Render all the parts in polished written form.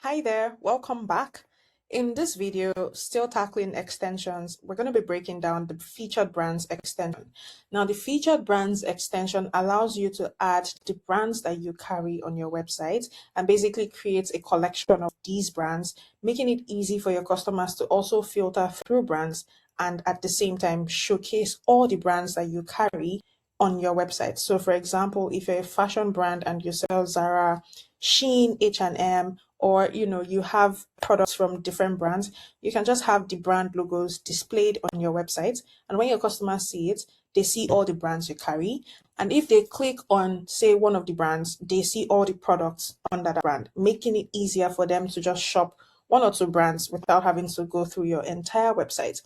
Hi there, welcome back. In this video, still tackling extensions, we're going to be breaking down the featured brands extension. Now, the featured brands extension allows you to add the brands that you carry on your website and basically creates a collection of these brands, making it easy for your customers to also filter through brands and at the same time showcase all the brands that you carry on your website. So for example, if you're a fashion brand and you sell Zara, Shein, H&M, or you have products from different brands, you can just have the brand logos displayed on your website, and when your customers see it, they see all the brands you carry, and if they click on, say, one of the brands, they see all the products under that brand, making it easier for them to just shop one or two brands without having to go through your entire website.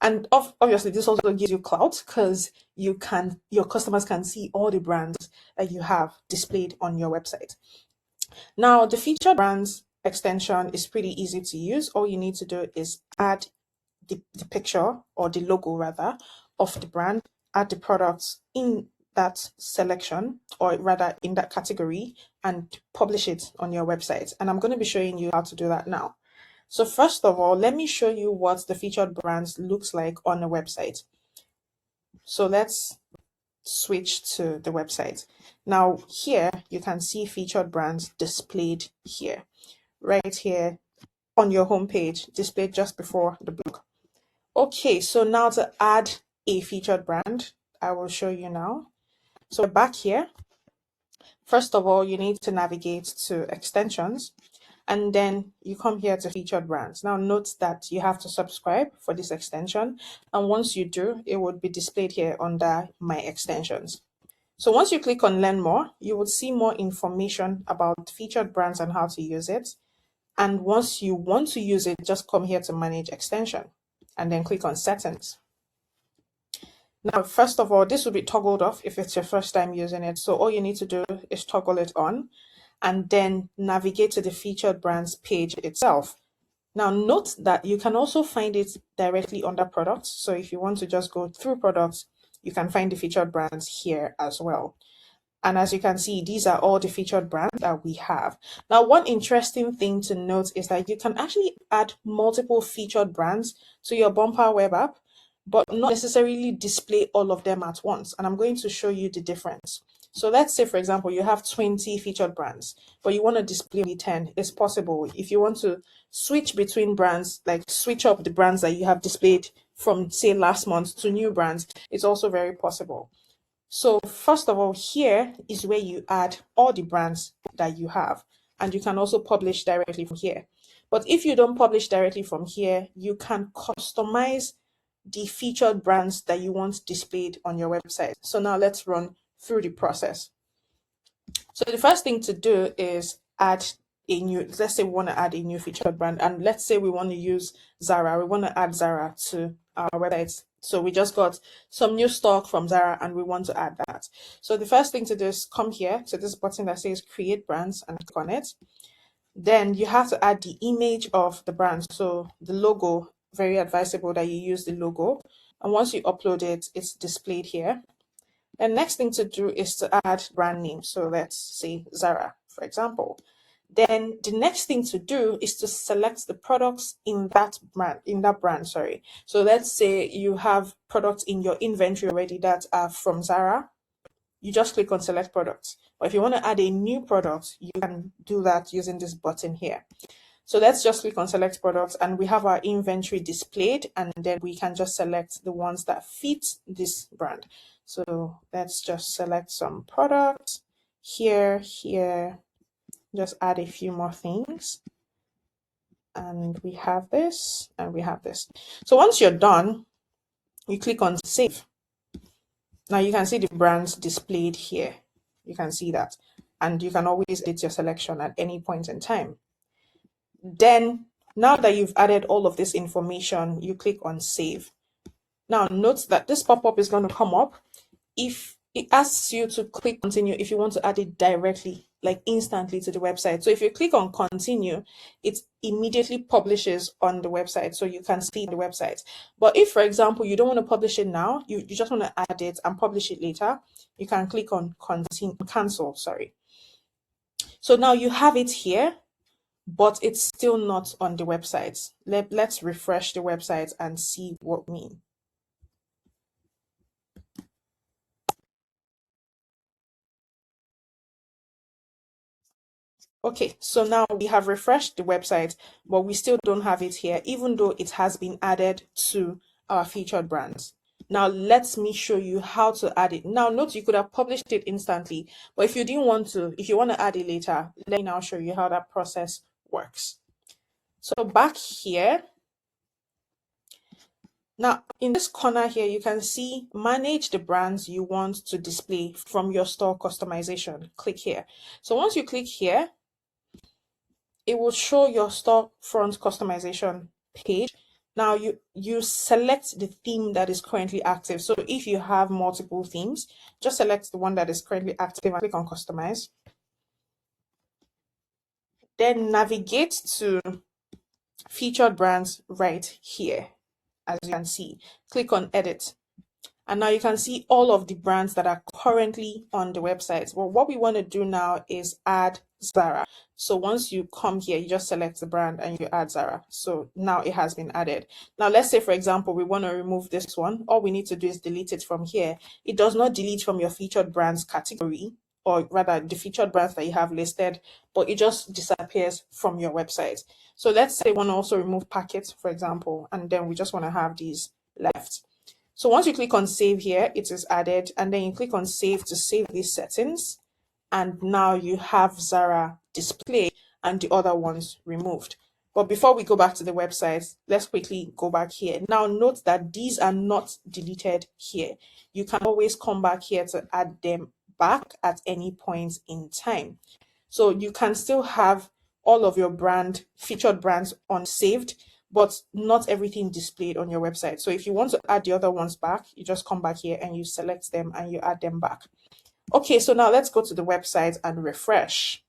And obviously, this also gives you clout because your customers can see all the brands that you have displayed on your website. Now, the featured brands extension is pretty easy to use. All you need to do is add the picture, or the logo rather, of the brand, add the products in that selection, or rather in that category, and publish it on your website. And I'm going to be showing you how to do that now. So first of all, let me show you what the featured brands looks like on a website. So let's switch to the website. Now here you can see featured brands displayed here, right here on your homepage, displayed just before the blog. Okay, so now to add a featured brand, I will show you now. So back here, first of all, you need to navigate to extensions, and then you come here to featured brands. Now note that you have to subscribe for this extension, and once you do, it would be displayed here under my extensions. So once you click on learn more, you will see more information about featured brands and how to use it. And once you want to use it, just come here to manage extension and then click on settings. Now, first of all, this will be toggled off if it's your first time using it. So all you need to do is toggle it on and then navigate to the featured brands page itself. Now note that you can also find it directly under products. So if you want to just go through products, you can find the featured brands here as well. And as you can see, these are all the featured brands that we have. Now, one interesting thing to note is that you can actually add multiple featured brands to your Bumpa web app, but not necessarily display all of them at once. And I'm going to show you the difference. So let's say, for example, you have 20 featured brands, but you want to display only 10. It's possible. If you want to switch between brands, like switch up the brands that you have displayed from, say, last month to new brands, it's also very possible. So first of all, here is where you add all the brands that you have, and you can also publish directly from here. But if you don't publish directly from here, you can customize the featured brands that you want displayed on your website. So now let's run through the process. So the first thing to do is add a new, let's say we want to add a new featured brand, and let's say we want to use Zara. We want to add Zara to our website. So we just got some new stock from Zara and we want to add that. So the first thing to do is come here to this button that says create brands and click on it. Then you have to add the image of the brand. So the logo, very advisable that you use the logo. And once you upload it, it's displayed here. And next thing to do is to add brand name. So let's say Zara, for example. Then the next thing to do is to select the products in that brand, sorry. So let's say you have products in your inventory already that are from Zara. You just click on select products. Or if you want to add a new product, you can do that using this button here. So let's just click on select products, and we have our inventory displayed, and then we can just select the ones that fit this brand. So let's just select some products here, just add a few more things. And we have this, and we have this. So once you're done, you click on save. Now you can see the brands displayed here. You can see that. And you can always edit your selection at any point in time. Then, now that you've added all of this information, you click on save. Now note that this pop-up is going to come up if it asks you to click continue if you want to add it directly, like instantly to the website. So if you click on continue, it immediately publishes on the website, so you can see the website. But if, for example, you don't want to publish it now, you just want to add it and publish it later, you can click on cancel. So now you have it here, but it's still not on the website. Let's refresh the website and see what we mean. Okay, so now we have refreshed the website, but we still don't have it here, even though it has been added to our featured brands. Now, let me show you how to add it. Now, note you could have published it instantly, but if you didn't want to, if you want to add it later, let me now show you how that process works. So back here, now in this corner here, you can see manage the brands you want to display from your store customization. Click here. So once you click here, it will show your store front customization page. Now you select the theme that is currently active. So if you have multiple themes, just select the one that is currently active and click on customize. Then navigate to featured brands right here. As you can see, click on edit. And now you can see all of the brands that are currently on the website. Well, what we want to do now is add Zara. So once you come here, you just select the brand and you add Zara. So now it has been added. Now let's say, for example, we want to remove this one. All we need to do is delete it from here. It does not delete from your featured brands category, or rather the featured brands that you have listed, but it just disappears from your website. So let's say we want to also remove packets, for example, and then we just want to have these left. So once you click on save here, it is added, and then you click on save to save these settings. And now you have Zara displayed and the other ones removed. But before we go back to the website, let's quickly go back here. Now note that these are not deleted here. You can always come back here to add them back at any point in time. So you can still have all of your featured brands unsaved, but not everything displayed on your website. So if you want to add the other ones back, you just come back here and you select them and you add them back. Okay, so now let's go to the website and refresh.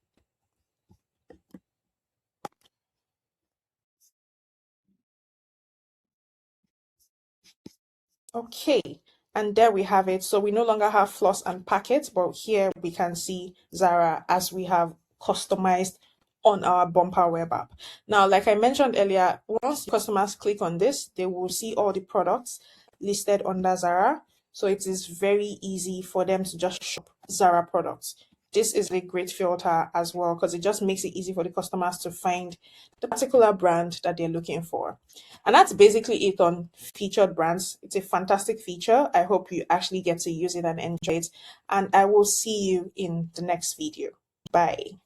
Okay, and there we have it. So we no longer have floss and packets, but here we can see Zara as we have customized on our Bumper web app. Now, like I mentioned earlier, once customers click on this, they will see all the products listed under Zara. So it is very easy for them to just shop Zara products. This is a great filter as well because it just makes it easy for the customers to find the particular brand that they're looking for. And that's basically it on featured brands. It's a fantastic feature. I hope you actually get to use it and enjoy it. And I will see you in the next video. Bye.